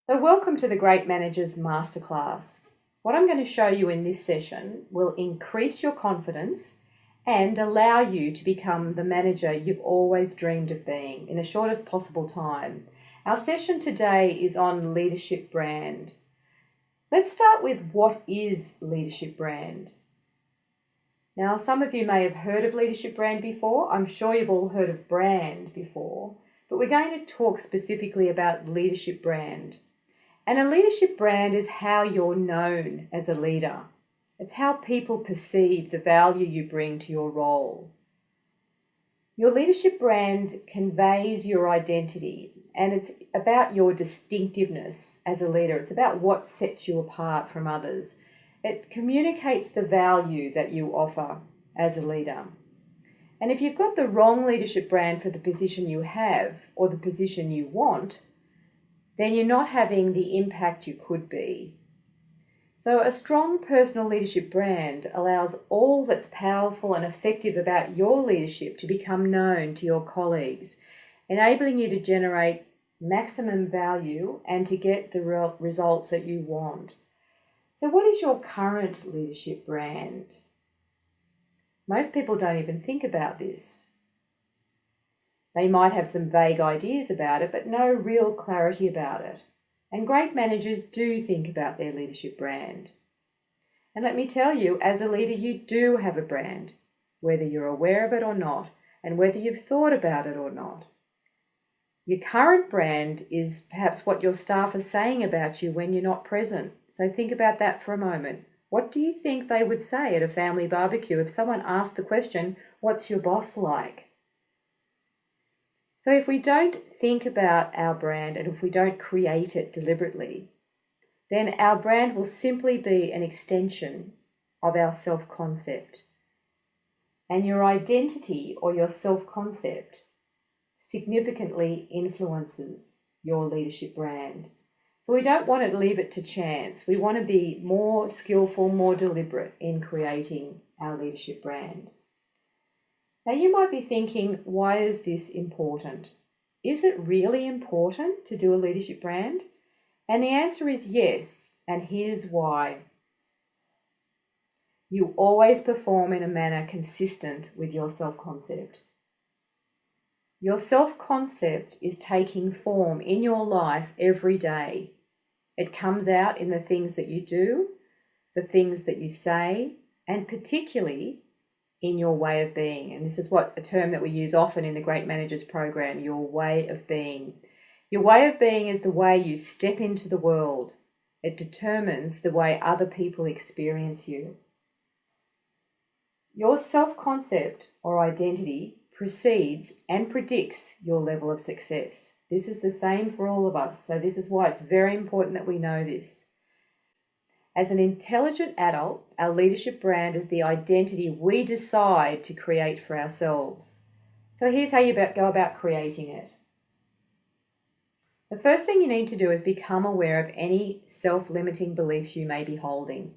So welcome to the Great Managers MasterClass. What I'm going to show you in this session will increase your confidence and allow you to become the manager you've always dreamed of being in the shortest possible time. Our session today is on leadership brand. Let's start with what is leadership brand. Now, some of you may have heard of leadership brand before. I'm sure you've all heard of brand before, but we're going to talk specifically about leadership brand. And a leadership brand is how you're known as a leader. It's how people perceive the value you bring to your role. Your leadership brand conveys your identity, and it's about your distinctiveness as a leader. It's about what sets you apart from others. It communicates the value that you offer as a leader. And if you've got the wrong leadership brand for the position you have or the position you want, then you're not having the impact you could be. So a strong personal leadership brand allows all that's powerful and effective about your leadership to become known to your colleagues, enabling you to generate maximum value and to get the results that you want. So what is your current leadership brand? Most people don't even think about this. They might have some vague ideas about it, but no real clarity about it. And great managers do think about their leadership brand. And let me tell you, as a leader, you do have a brand, whether you're aware of it or not, and whether you've thought about it or not. Your current brand is perhaps what your staff are saying about you when you're not present. So think about that for a moment. What do you think they would say at a family barbecue if someone asked the question, "What's your boss like?" So if we don't think about our brand and if we don't create it deliberately, then our brand will simply be an extension of our self-concept. And your identity or your self-concept significantly influences your leadership brand. So we don't want to leave it to chance. We want to be more skillful, more deliberate in creating our leadership brand. Now you might be thinking, why is this important? Is it really important to do a leadership brand? And the answer is yes, and here's why. You always perform in a manner consistent with your self-concept. Your self-concept is taking form in your life every day. It comes out in the things that you do, the things that you say, and particularly in your way of being. And this is a term that we use often in the Great Managers program, your way of being. Your way of being is the way you step into the world. It determines the way other people experience you. Your self-concept or identity precedes and predicts your level of success. This is the same for all of us. So this is why it's very important that we know this. As an intelligent adult, our leadership brand is the identity we decide to create for ourselves. So here's how you go about creating it. The first thing you need to do is become aware of any self-limiting beliefs you may be holding.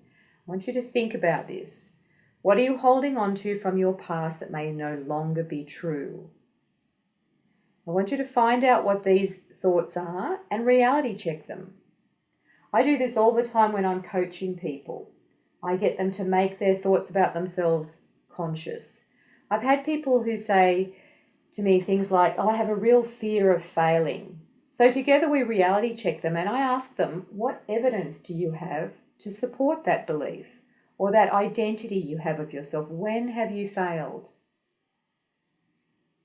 I want you to think about this. What are you holding on to from your past that may no longer be true? I want you to find out what these thoughts are and reality check them. I do this all the time when I'm coaching people. I get them to make their thoughts about themselves conscious. I've had people who say to me things like, "Oh, I have a real fear of failing." So together we reality check them and I ask them, what evidence do you have to support that belief or that identity you have of yourself? When have you failed?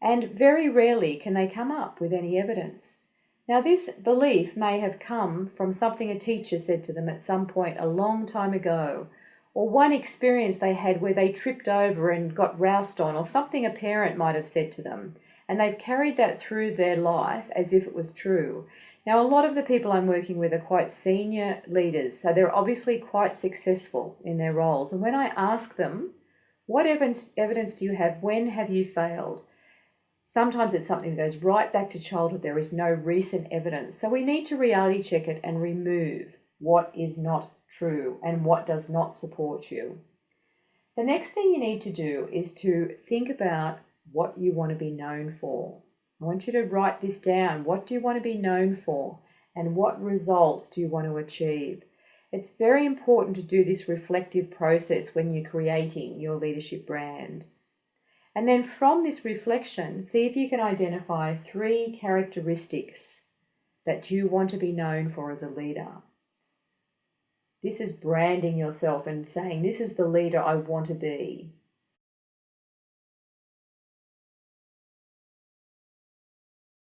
And very rarely can they come up with any evidence. Now, this belief may have come from something a teacher said to them at some point a long time ago, or one experience they had where they tripped over and got roused on, or something a parent might have said to them, and they've carried that through their life as if it was true. Now, a lot of the people I'm working with are quite senior leaders, so they're obviously quite successful in their roles. And when I ask them, what evidence do you have? When have you failed? Sometimes it's something that goes right back to childhood. There is no recent evidence. So we need to reality check it and remove what is not true and what does not support you. The next thing you need to do is to think about what you want to be known for. I want you to write this down. What do you want to be known for? and what results do you want to achieve? It's very important to do this reflective process when you're creating your leadership brand. And then from this reflection, see if you can identify 3 characteristics that you want to be known for as a leader. This is branding yourself and saying, this is the leader I want to be.